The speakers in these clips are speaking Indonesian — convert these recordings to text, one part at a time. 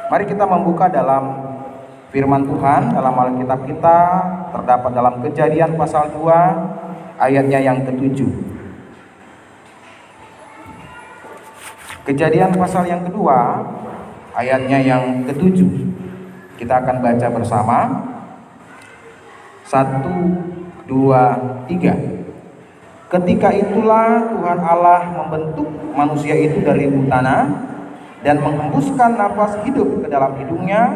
Mari kita membuka dalam firman Tuhan dalam Alkitab kita, terdapat dalam Kejadian pasal 2 ayatnya yang ke-7. Kejadian pasal yang kedua ayatnya yang ke-7. Kita akan baca bersama. 1, 2, 3. Ketika itulah Tuhan Allah membentuk manusia itu dari tanah dan menghembuskan nafas hidup ke dalam hidungnya.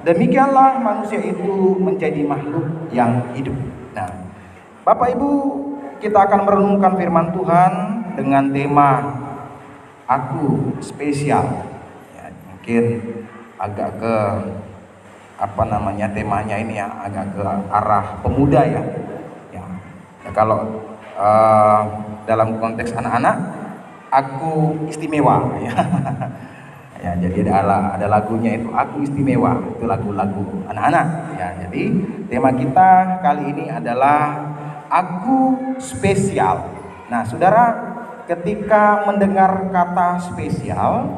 Demikianlah manusia itu menjadi makhluk yang hidup. Nah, Bapak Ibu, kita akan merenungkan firman Tuhan dengan tema Aku Spesial. Ya, mungkin agak ke temanya ini ya, agak ke arah pemuda ya. Kalau dalam konteks anak-anak, aku istimewa ya. Ya, jadi ada lagunya itu Aku Istimewa, itu lagu-lagu anak-anak ya. Jadi tema kita kali ini adalah Aku Spesial. Nah, Saudara, ketika mendengar kata spesial,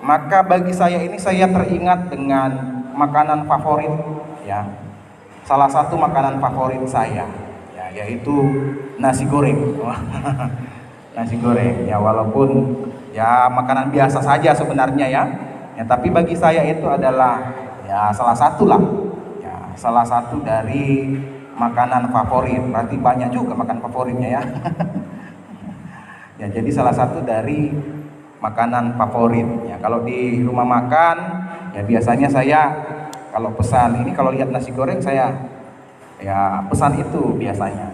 maka bagi saya teringat dengan makanan favorit ya. Salah satu makanan favorit saya ya, yaitu nasi goreng. Nasi goreng ya, walaupun ya makanan biasa saja sebenarnya ya, tapi bagi saya itu adalah ya salah satu dari makanan favorit. Berarti banyak juga makan favoritnya ya. Ya, jadi salah satu dari makanan favorit ya. Kalau di rumah makan ya biasanya saya kalau pesan ini, kalau lihat nasi goreng saya ya pesan itu biasanya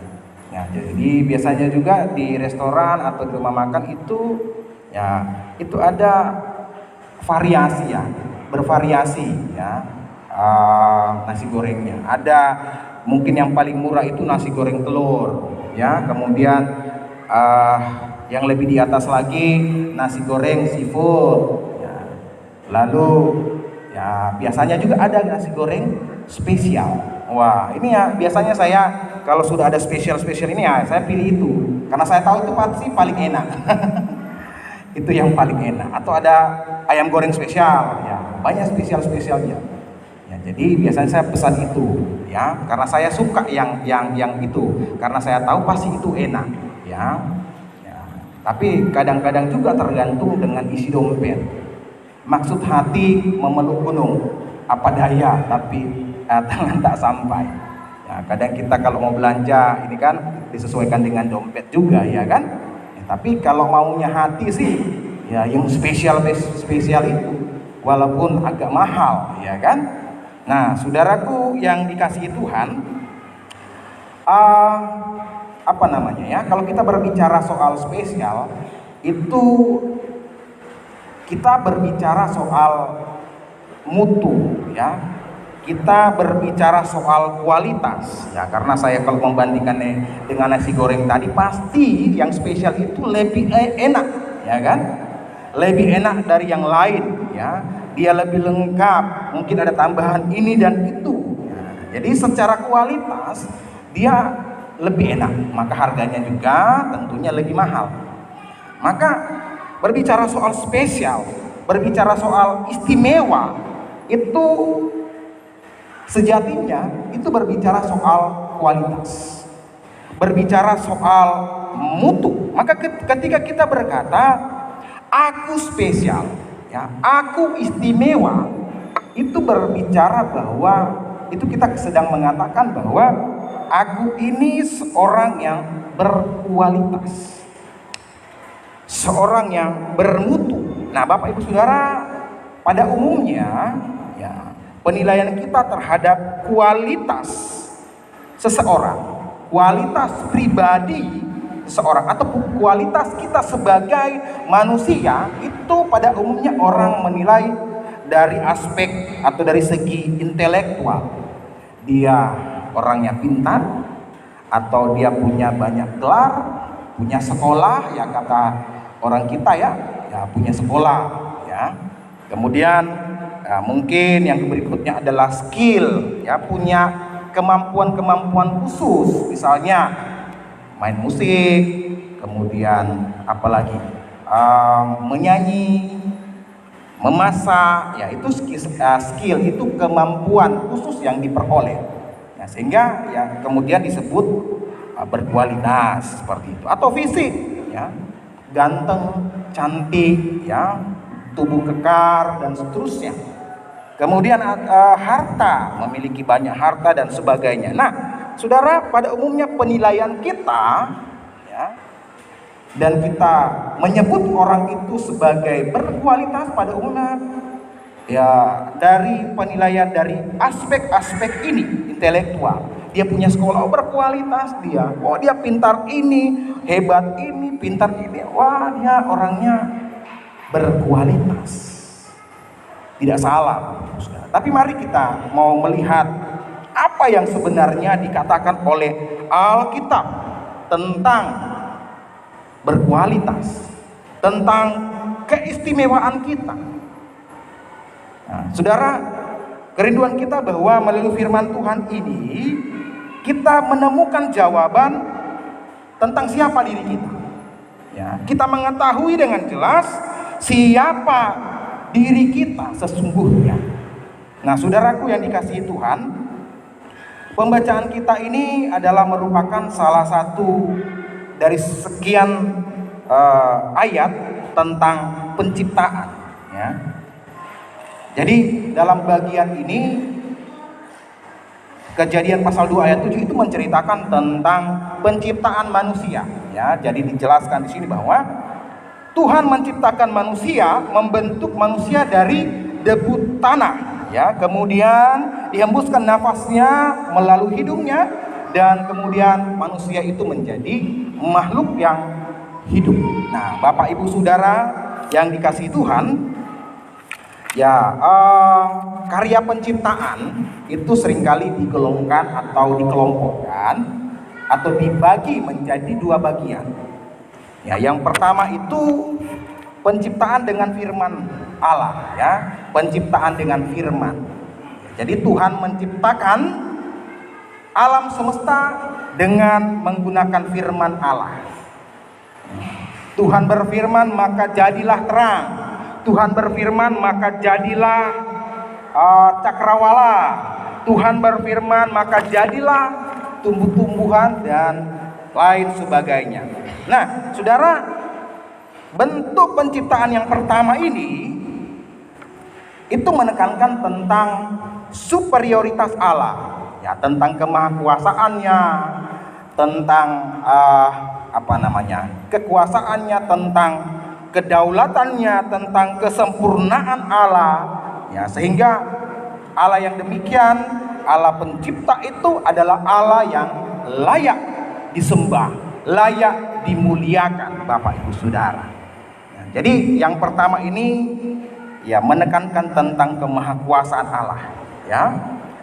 ya. Jadi biasanya juga di restoran atau di rumah makan itu ya, itu ada variasi ya, bervariasi ya, nasi gorengnya. Ada mungkin yang paling murah itu nasi goreng telur ya, kemudian yang lebih di atas lagi nasi goreng seafood ya. Lalu ya biasanya juga ada nasi goreng spesial. Wah, ini ya biasanya saya kalau sudah ada spesial ini ya saya pilih itu, karena saya tahu itu pasti paling enak. Itu yang paling enak. Atau ada ayam goreng spesial ya, banyak spesialnya ya. Jadi biasanya saya pesan itu ya, karena saya suka yang itu, karena saya tahu pasti itu enak ya. Tapi kadang-kadang juga tergantung dengan isi dompet. Maksud hati memeluk gunung, apa daya tapi tangan tak sampai ya. Kadang kita kalau mau belanja ini kan disesuaikan dengan dompet juga ya kan. Tapi kalau maunya hati sih ya yang spesial itu, walaupun agak mahal ya kan. Nah, saudaraku yang dikasihi Tuhan, kalau kita berbicara soal spesial itu kita berbicara soal mutu ya. Kita berbicara soal kualitas ya, karena saya kalau membandingkannya dengan nasi goreng tadi, pasti yang spesial itu lebih enak ya kan, lebih enak dari yang lain ya. Dia lebih lengkap, mungkin ada tambahan ini dan itu ya. Jadi secara kualitas dia lebih enak, maka harganya juga tentunya lebih mahal. Maka berbicara soal spesial, berbicara soal istimewa, itu sejatinya itu berbicara soal kualitas, berbicara soal mutu. Maka ketika kita berkata aku spesial ya, aku istimewa, itu berbicara bahwa itu kita sedang mengatakan bahwa aku ini seorang yang berkualitas, seorang yang bermutu. Nah, Bapak Ibu Saudara, pada umumnya ya, penilaian kita terhadap kualitas seseorang, kualitas pribadi seseorang, atau kualitas kita sebagai manusia, itu pada umumnya orang menilai dari aspek atau dari segi intelektual. Dia orangnya pintar, atau dia punya banyak gelar, punya sekolah ya, kata orang kita ya punya sekolah ya. Kemudian mungkin yang berikutnya adalah skill ya, punya kemampuan khusus, misalnya main musik, kemudian apalagi menyanyi memasak, ya itu skill, itu kemampuan khusus yang diperoleh. Ya, sehingga ya kemudian disebut berkualitas seperti itu. Atau fisik, ya ganteng, cantik, ya tubuh kekar dan seterusnya. Kemudian harta, memiliki banyak harta dan sebagainya. Nah, saudara, pada umumnya penilaian kita, ya, dan kita menyebut orang itu sebagai berkualitas pada umumnya, ya dari penilaian dari aspek-aspek ini, intelektual. Dia punya sekolah, oh berkualitas dia. Oh dia pintar ini, hebat ini, pintar ini. Wah dia orangnya berkualitas. Tidak salah, saudara. Tapi mari kita mau melihat apa yang sebenarnya dikatakan oleh Alkitab tentang berkualitas, tentang keistimewaan kita. Nah, saudara, kerinduan kita bahwa melalui firman Tuhan ini kita menemukan jawaban tentang siapa diri kita. Ya, kita mengetahui dengan jelas siapa diri kita sesungguhnya. Nah, saudaraku yang dikasihi Tuhan, pembacaan kita ini adalah merupakan salah satu dari sekian ayat tentang penciptaan, ya. Jadi dalam bagian ini Kejadian pasal 2 ayat 7 itu menceritakan tentang penciptaan manusia, ya. Jadi dijelaskan di sini bahwa Tuhan menciptakan manusia, membentuk manusia dari debu tanah, ya. Kemudian dihembuskan nafasnya melalui hidungnya, dan kemudian manusia itu menjadi makhluk yang hidup. Nah, Bapak Ibu Saudara yang dikasihi Tuhan, ya karya penciptaan itu seringkali digolongkan atau dikelompokkan atau dibagi menjadi dua bagian. Ya, yang pertama itu penciptaan dengan firman Allah, ya, penciptaan dengan firman. Jadi Tuhan menciptakan alam semesta dengan menggunakan firman Allah. Tuhan berfirman maka jadilah terang. Tuhan berfirman maka jadilah cakrawala. Tuhan berfirman maka jadilah tumbuh-tumbuhan dan lain sebagainya. Nah, saudara, bentuk penciptaan yang pertama ini itu menekankan tentang superioritas Allah, ya, tentang kemahakuasaannya, tentang kekuasaannya, tentang kedaulatannya, tentang kesempurnaan Allah, ya, sehingga Allah yang demikian, Allah pencipta itu adalah Allah yang layak disembah, layak dimuliakan, Bapak Ibu Saudara. Ya, jadi yang pertama ini ya menekankan tentang kemahakuasaan Allah, ya,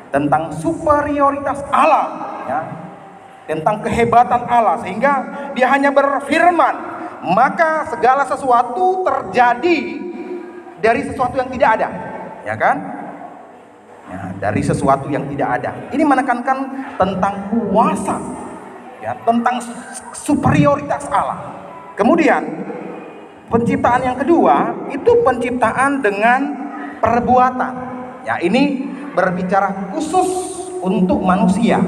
tentang superioritas Allah, ya, tentang kehebatan Allah, sehingga Dia hanya berfirman maka segala sesuatu terjadi dari sesuatu yang tidak ada, ya kan? Ya, dari sesuatu yang tidak ada. Ini menekankan tentang kuasa, ya, tentang superioritas Allah. Kemudian penciptaan yang kedua itu penciptaan dengan perbuatan. Ya, ini berbicara khusus untuk manusia.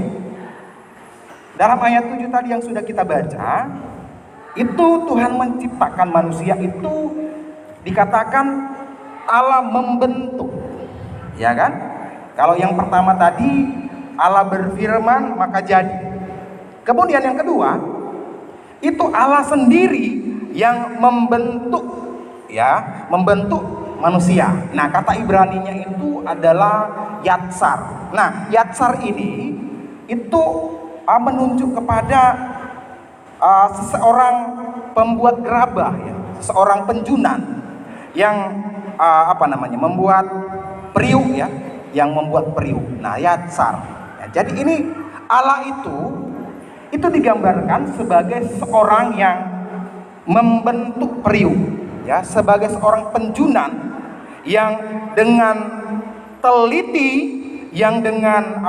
Dalam ayat 7 tadi yang sudah kita baca, itu Tuhan menciptakan manusia itu dikatakan Allah membentuk, ya kan? Kalau yang pertama tadi Allah berfirman maka jadi. Kemudian yang kedua itu Allah sendiri yang membentuk, ya, membentuk manusia. Nah, kata Ibraninya itu adalah yatsar. Nah, yatsar ini itu menunjuk kepada seseorang pembuat gerabah, ya, seseorang penjunan yang membuat periuk, ya, yang membuat periuk. Nah, yatsar. Ya, jadi ini Allah itu digambarkan sebagai seorang yang membentuk periuk, ya, sebagai seorang penjunan yang dengan teliti, yang dengan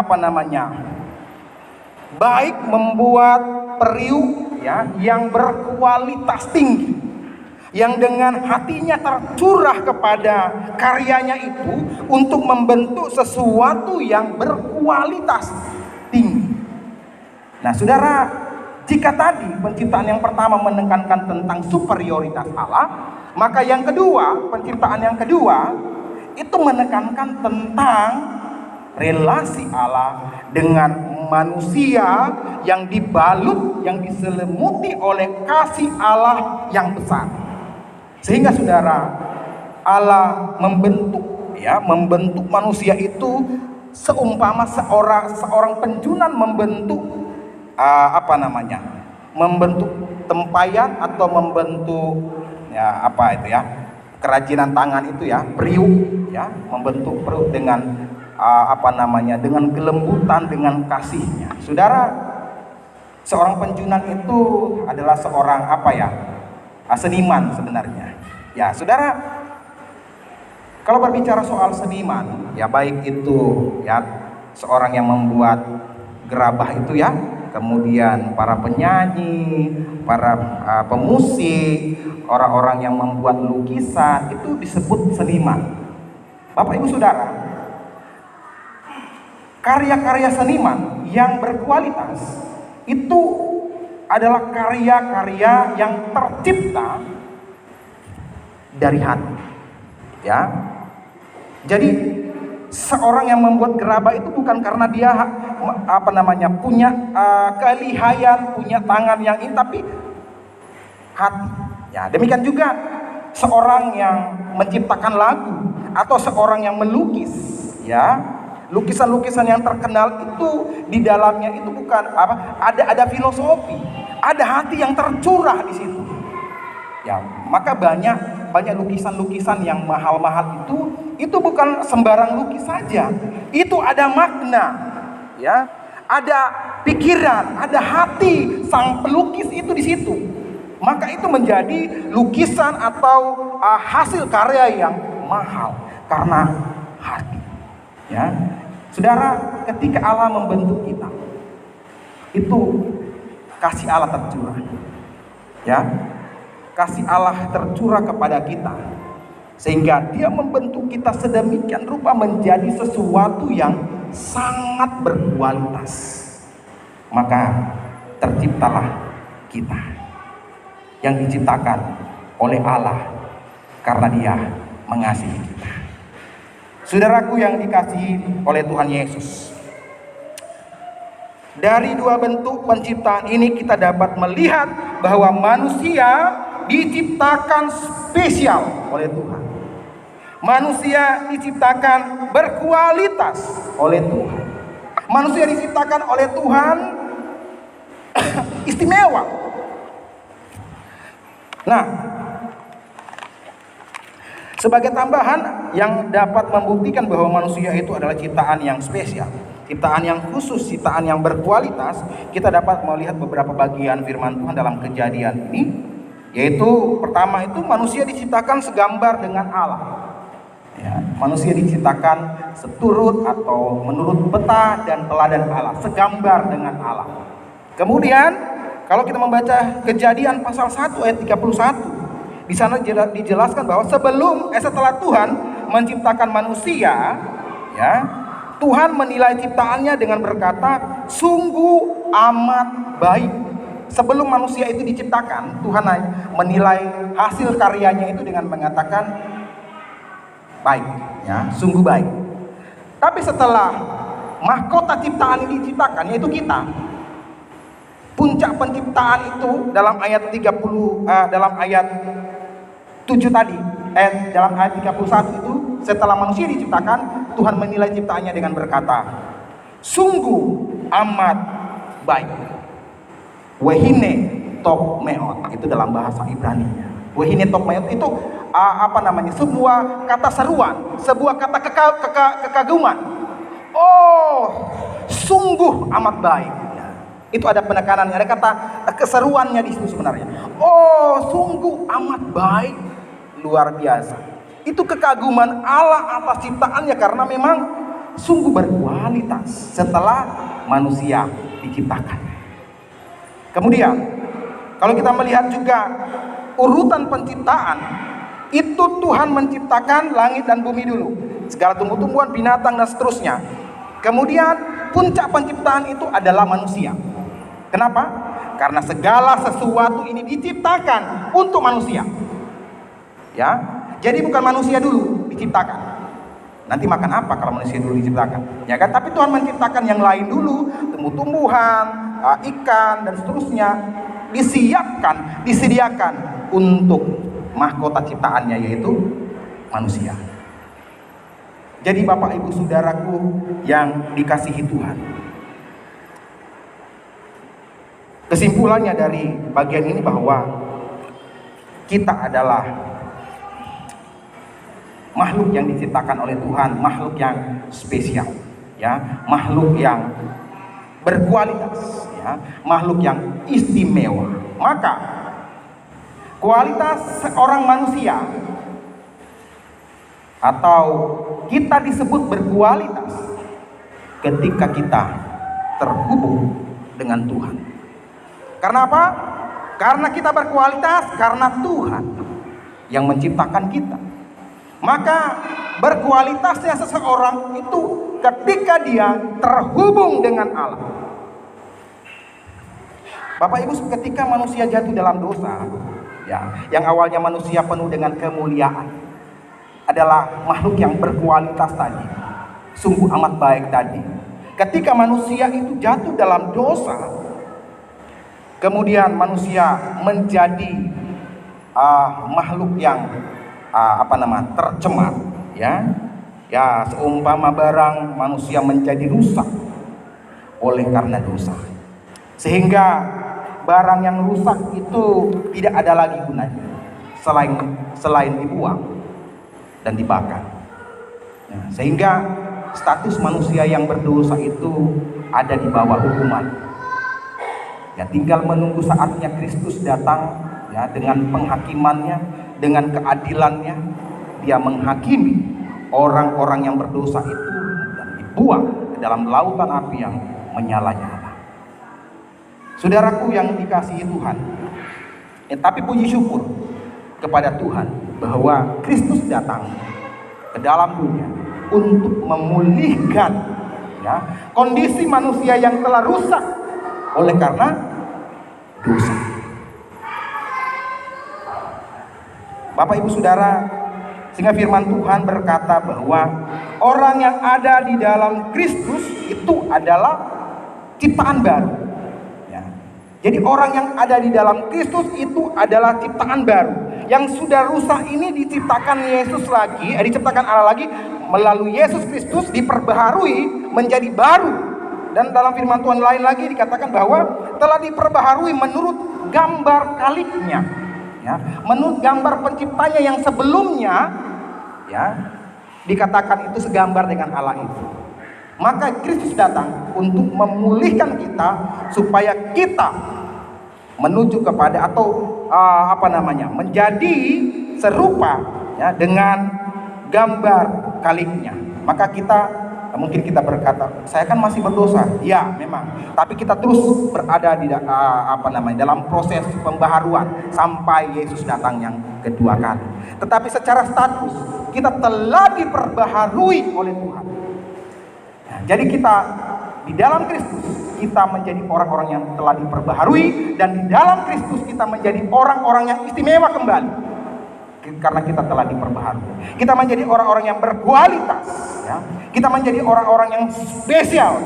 baik membuat periuk, ya, yang berkualitas tinggi, yang dengan hatinya tercurah kepada karyanya itu untuk membentuk sesuatu yang berkualitas tinggi. Nah, saudara, jika tadi penciptaan yang pertama menekankan tentang superioritas Allah, maka yang kedua, penciptaan yang kedua itu menekankan tentang relasi Allah dengan manusia yang dibalut, yang diselimuti oleh kasih Allah yang besar. Sehingga saudara, Allah membentuk manusia itu seumpama seorang penjunan membentuk membentuk tempayan atau membentuk kerajinan tangan itu ya, periuk ya, membentuk periuk dengan dengan kelembutan, dengan kasihnya. Saudara, seorang penjunan itu adalah seorang seniman sebenarnya. Ya, saudara, kalau berbicara soal seniman, ya baik itu ya seorang yang membuat gerabah itu ya, kemudian para penyanyi, para pemusik, orang-orang yang membuat lukisan, itu disebut seniman. Bapak Ibu Saudara, karya-karya seniman yang berkualitas itu adalah karya-karya yang tercipta dari hati. Ya. Jadi seorang yang membuat gerabah itu bukan karena dia punya kelihayan, punya tangan yang ini, tapi hati. Ya, demikian juga seorang yang menciptakan lagu atau seorang yang melukis, ya. Lukisan-lukisan yang terkenal itu di dalamnya itu bukan ada filosofi, ada hati yang tercurah di situ. Ya, maka banyak lukisan-lukisan yang mahal-mahal itu bukan sembarang lukis saja. Itu ada makna, ya. Ada pikiran, ada hati sang pelukis itu di situ. Maka itu menjadi lukisan atau hasil karya yang mahal karena hati. Ya. Saudara, ketika Allah membentuk kita, itu kasih Allah tercurah. Ya. Kasih Allah tercurah kepada kita, sehingga Dia membentuk kita sedemikian rupa menjadi sesuatu yang sangat berkualitas. Maka terciptalah kita yang diciptakan oleh Allah karena Dia mengasihi kita. Saudaraku yang dikasihi oleh Tuhan Yesus, dari dua bentuk penciptaan ini kita dapat melihat bahwa manusia diciptakan spesial oleh Tuhan. Manusia diciptakan berkualitas oleh Tuhan. Manusia diciptakan oleh Tuhan istimewa. Nah, sebagai tambahan yang dapat membuktikan bahwa manusia itu adalah ciptaan yang spesial, ciptaan yang khusus, ciptaan yang berkualitas, kita dapat melihat beberapa bagian firman Tuhan dalam Kejadian ini. Yaitu pertama itu manusia diciptakan segambar dengan Allah. Ya, manusia diciptakan seturut atau menurut peta dan teladan Allah, segambar dengan Allah. Kemudian kalau kita membaca Kejadian pasal 1 ayat 31, di sana dijelaskan bahwa setelah Tuhan menciptakan manusia, ya, Tuhan menilai ciptaannya dengan berkata, sungguh amat baik. Sebelum manusia itu diciptakan, Tuhan menilai hasil karyanya itu dengan mengatakan baik, ya, sungguh baik. Tapi setelah mahkota ciptaan ini diciptakan, yaitu kita, puncak penciptaan itu dalam ayat 7 tadi, dalam ayat 31 itu, setelah manusia diciptakan, Tuhan menilai ciptaannya dengan berkata, sungguh amat baik. Wehine top meot, itu dalam bahasa Ibrani. Wehine top meot itu sebuah kata seruan, sebuah kata kekaguman. Oh, sungguh amat baik. Itu ada penekanannya, ada kata keseruannya di situ sebenarnya. Oh, sungguh amat baik, luar biasa. Itu kekaguman Allah atas ciptaannya karena memang sungguh berkualitas setelah manusia diciptakan. Kemudian kalau kita melihat juga urutan penciptaan, itu Tuhan menciptakan langit dan bumi dulu, segala tumbuh-tumbuhan, binatang dan seterusnya. Kemudian puncak penciptaan itu adalah manusia. Kenapa? Karena segala sesuatu ini diciptakan untuk manusia. Ya, jadi bukan manusia dulu diciptakan. Nanti makan apa kalau manusia dulu diciptakan? Ya kan? Tapi Tuhan menciptakan yang lain dulu, tumbuh-tumbuhan, ikan dan seterusnya, disediakan untuk mahkota ciptaannya, yaitu manusia. Jadi Bapak Ibu Saudaraku yang dikasihi Tuhan, kesimpulannya dari bagian ini bahwa kita adalah makhluk yang diciptakan oleh Tuhan, makhluk yang spesial, ya, makhluk yang berkualitas, ya, makhluk yang istimewa. Maka kualitas seorang manusia atau kita disebut berkualitas ketika kita terhubung dengan Tuhan. Karena apa? Karena kita berkualitas karena Tuhan yang menciptakan kita. Maka berkualitasnya seseorang itu ketika dia terhubung dengan Allah. Bapak Ibu, ketika manusia jatuh dalam dosa, ya, yang awalnya manusia penuh dengan kemuliaan, adalah makhluk yang berkualitas tadi, sungguh amat baik tadi. Ketika manusia itu jatuh dalam dosa, kemudian manusia menjadi makhluk yang tercemar, ya, seumpama barang manusia menjadi rusak oleh karena dosa, sehingga barang yang rusak itu tidak ada lagi gunanya selain dibuang dan dibakar. Ya, sehingga status manusia yang berdosa itu ada di bawah hukuman. Ya, tinggal menunggu saatnya Kristus datang, ya, dengan penghakimannya, dengan keadilannya, dia menghakimi orang-orang yang berdosa itu dan dibuang ke dalam lautan api yang menyala-nyala. Saudaraku yang dikasihi Tuhan, tapi puji syukur kepada Tuhan bahwa Kristus datang ke dalam dunia untuk memulihkan, ya, kondisi manusia yang telah rusak oleh karena dosa. Bapak Ibu Saudara, sehingga firman Tuhan berkata bahwa orang yang ada di dalam Kristus itu adalah ciptaan baru. Ya. Jadi orang yang ada di dalam Kristus itu adalah ciptaan baru. Yang sudah rusak ini diciptakan diciptakan Allah lagi melalui Yesus Kristus, diperbaharui menjadi baru. Dan dalam firman Tuhan lain lagi dikatakan bahwa telah diperbaharui menurut gambar kaliknya, ya, menurut gambar penciptanya yang sebelumnya, ya, dikatakan itu segambar dengan Allah itu. Maka Kristus datang untuk memulihkan kita supaya kita menuju kepada menjadi serupa, ya, dengan gambar kaliknya. Maka mungkin kita berkata, saya kan masih berdosa. Ya, memang. Tapi kita terus berada di dalam proses pembaharuan sampai Yesus datang yang kedua kali. Tetapi secara status kita telah diperbaharui oleh Tuhan. Nah, jadi kita di dalam Kristus kita menjadi orang-orang yang telah diperbaharui, dan di dalam Kristus kita menjadi orang-orang yang istimewa kembali. Karena kita telah diperbaharui, kita menjadi orang-orang yang berkualitas, ya. Kita menjadi orang-orang yang spesial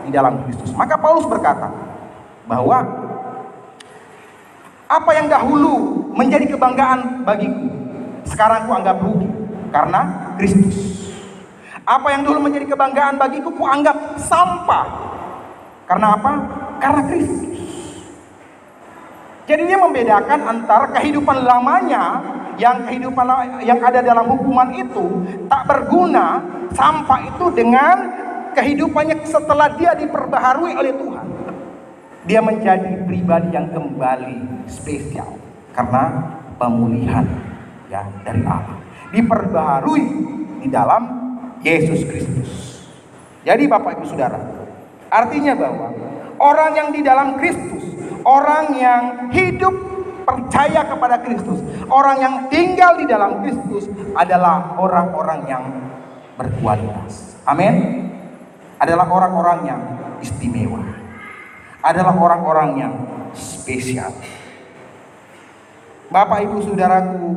di dalam Kristus. Maka Paulus berkata bahwa apa yang dahulu menjadi kebanggaan bagiku, sekarang ku anggap rugi karena Kristus. Apa yang dulu menjadi kebanggaan bagiku, ku anggap sampah. Karena apa? Karena Kristus. Jadi dia membedakan antara kehidupan lamanya, yang ada dalam hukuman itu tak berguna, sampah itu, dengan kehidupannya setelah dia diperbaharui oleh Tuhan. Dia menjadi pribadi yang kembali spesial karena pemulihan, ya, dari Allah. Diperbaharui di dalam Yesus Kristus. Jadi Bapak Ibu Saudara, artinya bahwa orang yang di dalam Kristus, orang yang hidup percaya kepada Kristus, orang yang tinggal di dalam Kristus adalah orang-orang yang berkualitas. Amin. Adalah orang-orang yang istimewa, adalah orang-orang yang spesial. Bapak Ibu Saudaraku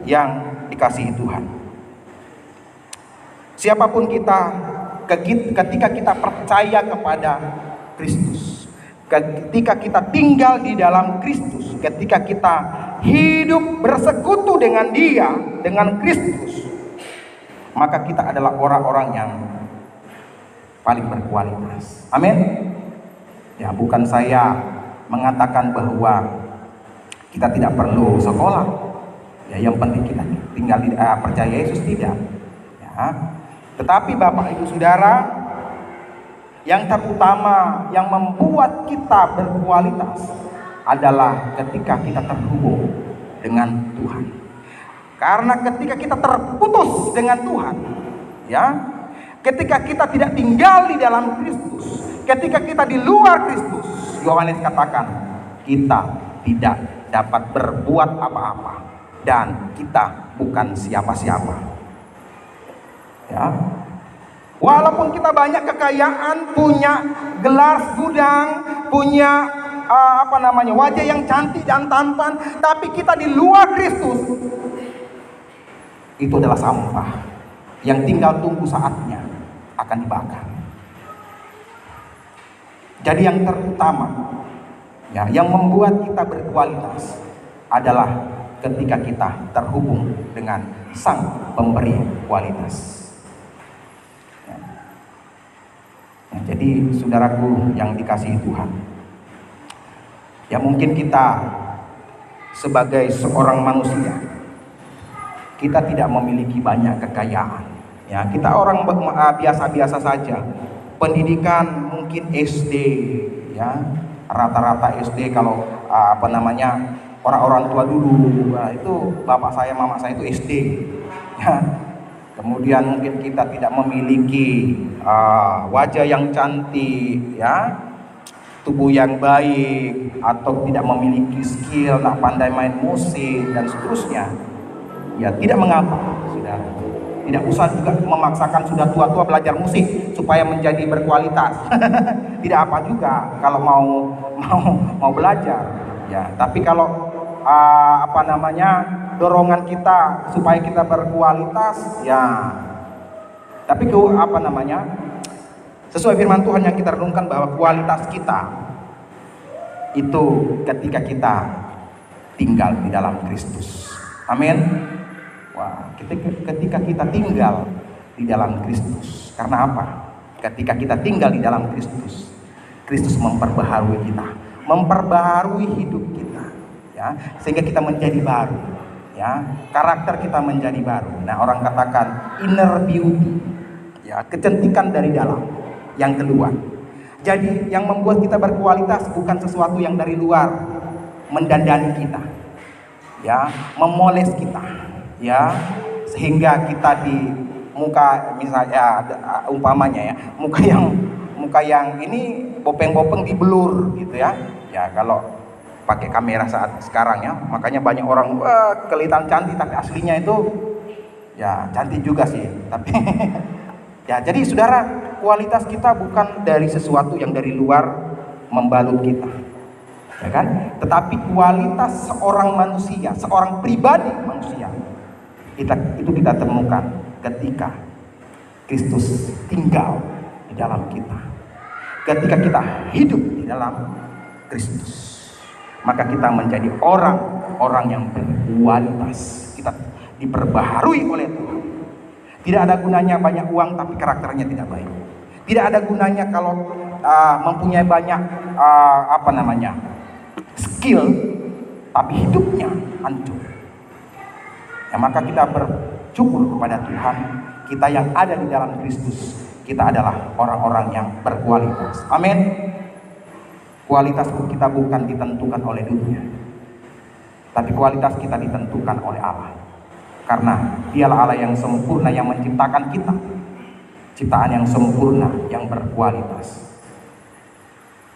yang dikasihi Tuhan, siapapun kita, ketika kita percaya kepada Kristus, ketika kita tinggal di dalam Kristus, ketika kita hidup bersekutu dengan Dia, dengan Kristus, maka kita adalah orang-orang yang paling berkualitas. Amin. Ya, bukan saya mengatakan bahwa kita tidak perlu sekolah. Ya, yang penting kita tinggal percaya Yesus, tidak. Ya. Tetapi Bapak Ibu Saudara, yang terutama yang membuat kita berkualitas adalah ketika kita terhubung dengan Tuhan. Karena ketika kita terputus dengan Tuhan, ya, ketika kita tidak tinggal di dalam Kristus, ketika kita di luar Kristus, Yohanes katakan kita tidak dapat berbuat apa-apa dan kita bukan siapa-siapa. Ya, walaupun kita banyak kekayaan, punya gelar gudang, punya wajah yang cantik dan tampan, tapi kita di luar Kristus, itu adalah sampah yang tinggal tunggu saatnya akan dibakar. Jadi yang terutama, ya, yang membuat kita berkualitas adalah ketika kita terhubung dengan Sang Pemberi kualitas. Jadi saudaraku yang dikasihi Tuhan, ya, mungkin kita sebagai seorang manusia, kita tidak memiliki banyak kekayaan. Ya, kita orang biasa-biasa saja. Pendidikan mungkin SD, ya, rata-rata SD kalau orang-orang tua dulu, itu bapak saya, mama saya itu SD. Ya. Kemudian mungkin kita tidak memiliki wajah yang cantik, ya, tubuh yang baik, atau tidak memiliki skill, tak pandai main musik dan seterusnya. Ya, tidak mengapa, saudara. Tidak usah juga memaksakan sudah tua-tua belajar musik supaya menjadi berkualitas. Tidak apa juga kalau mau belajar. Ya, tapi kalau dorongan kita supaya kita berkualitas, ya. Tapi sesuai firman Tuhan yang kita renungkan bahwa kualitas kita itu ketika kita tinggal di dalam Kristus. Amin. Wah, ketika kita tinggal di dalam Kristus. Karena apa? Ketika kita tinggal di dalam Kristus, Kristus memperbaharui kita, memperbaharui hidup kita, ya, sehingga kita menjadi baru, ya, karakter kita menjadi baru. Nah, orang katakan inner beauty, ya, kecantikan dari dalam yang keluar. Jadi yang membuat kita berkualitas bukan sesuatu yang dari luar mendandani kita, ya, memoles kita, ya, sehingga kita di muka, misalnya umpamanya, ya, muka yang ini bopeng-bopeng diblur gitu, ya. Ya, kalau pakai kamera saat sekarang, ya, makanya banyak orang kelihatan cantik tapi aslinya itu ya cantik juga sih, tapi ya, jadi saudara, kualitas kita bukan dari sesuatu yang dari luar membalut kita, ya kan? Tetapi kualitas seorang manusia, seorang pribadi manusia, itu kita temukan ketika Kristus tinggal di dalam kita. Ketika kita hidup di dalam Kristus, maka kita menjadi orang-orang yang berkualitas. Kita diperbaharui oleh Tuhan. Tidak ada gunanya banyak uang tapi karakternya tidak baik. Tidak ada gunanya kalau mempunyai banyak skill tapi hidupnya hancur. Ya, maka kita bersyukur kepada Tuhan, kita yang ada di dalam Kristus, kita adalah orang-orang yang berkualitas. Amin. Kualitas kita bukan ditentukan oleh dunia, tapi kualitas kita ditentukan oleh Allah. Karena Dialah Allah yang sempurna yang menciptakan kita, ciptaan yang sempurna yang berkualitas.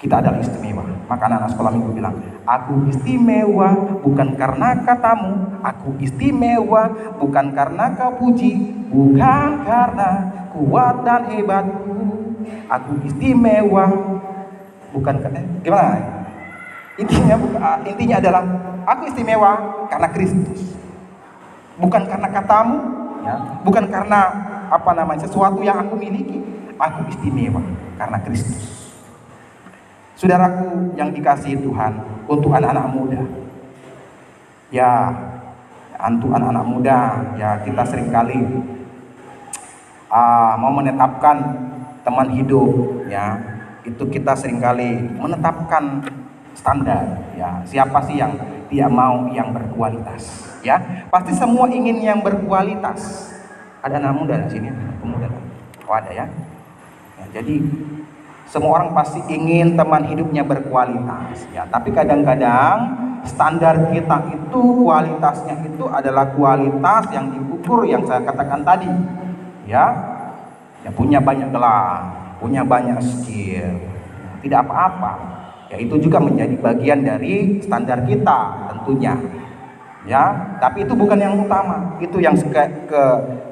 Kita adalah istimewa. Maka anak-anak sekolah minggu bilang, aku istimewa bukan karena katamu, aku istimewa bukan karena kau puji, bukan karena kuat dan hebatku. Aku istimewa bukan karena gimana? Intinya adalah aku istimewa karena Kristus. Bukan karena katamu, ya, bukan karena sesuatu yang aku miliki. Aku istimewa karena Kristus. Saudaraku yang dikasihi Tuhan, untuk anak-anak muda, ya, untuk anak-anak muda, ya kita seringkali mau menetapkan teman hidup, ya, itu kita seringkali menetapkan standar, ya. Siapa sih yang tidak mau yang berkualitas, ya? Pasti semua ingin yang berkualitas. Ada anak muda di sini, pemuda. Oh ada ya. Jadi semua orang pasti ingin teman hidupnya berkualitas, ya. Tapi kadang-kadang standar kita itu kualitasnya itu adalah kualitas yang diukur yang saya katakan tadi, ya. Ya punya banyak gelar, punya banyak skill, tidak apa-apa. Ya itu juga menjadi bagian dari standar kita tentunya, ya. Tapi itu bukan yang utama, itu yang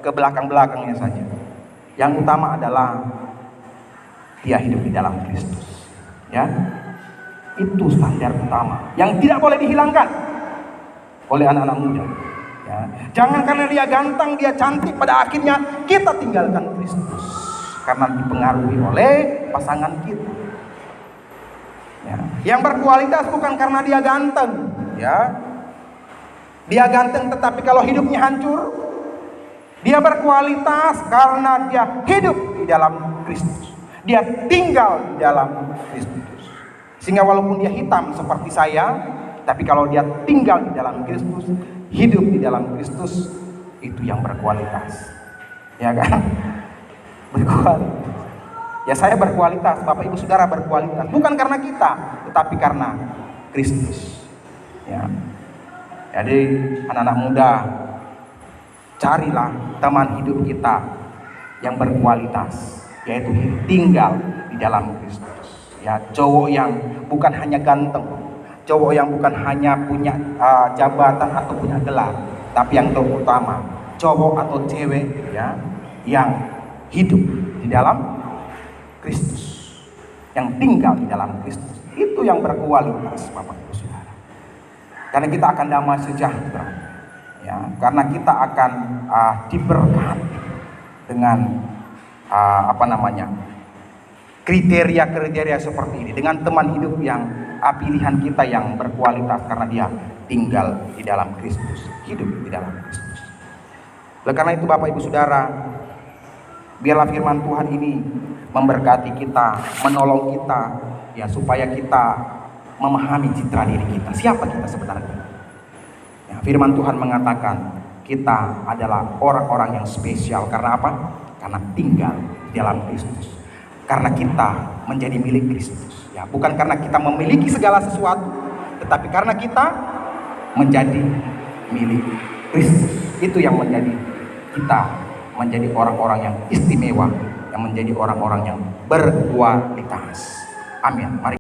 ke belakang-belakangnya saja. Yang utama adalah dia hidup di dalam Kristus, ya. Itu standar utama yang tidak boleh dihilangkan oleh anak-anak muda, ya. Jangan karena dia ganteng, dia cantik, pada akhirnya kita tinggalkan Kristus karena dipengaruhi oleh pasangan kita, ya. Yang berkualitas bukan karena dia ganteng, ya. Dia ganteng tetapi kalau hidupnya hancur. Dia berkualitas karena dia hidup di dalam Kristus. Dia tinggal di dalam Kristus. Sehingga walaupun dia hitam seperti saya, tapi kalau dia tinggal di dalam Kristus, hidup di dalam Kristus, itu yang berkualitas. Ya kan? Berkualitas. Ya saya berkualitas, Bapak Ibu Saudara berkualitas. Bukan karena kita, tetapi karena Kristus. Ya. Jadi anak-anak muda, carilah teman hidup kita yang berkualitas, yaitu tinggal di dalam Kristus, ya. Cowok yang bukan hanya ganteng, cowok yang bukan hanya punya jabatan atau punya gelar, tapi yang terutama cowok atau cewek, ya, yang hidup di dalam Kristus, yang tinggal di dalam Kristus. Itu yang berkualitas, Bapak Ibu Saudara. Karena kita akan damai sejahtera, ya, karena kita akan diberkati dengan kriteria-kriteria seperti ini, dengan teman hidup yang pilihan kita yang berkualitas karena dia tinggal di dalam Kristus, hidup di dalam Kristus. Oleh karena itu Bapak Ibu Saudara, biarlah firman Tuhan ini memberkati kita, menolong kita, ya, supaya kita memahami citra diri kita, siapa kita sebenarnya. Ya, firman Tuhan mengatakan kita adalah orang-orang yang spesial karena apa? Karena tinggal di dalam Kristus. Karena kita menjadi milik Kristus, ya, bukan karena kita memiliki segala sesuatu, tetapi karena kita menjadi milik Kristus. Itu yang menjadi kita menjadi orang-orang yang istimewa, yang menjadi orang-orang yang berkualitas. Amin. Mari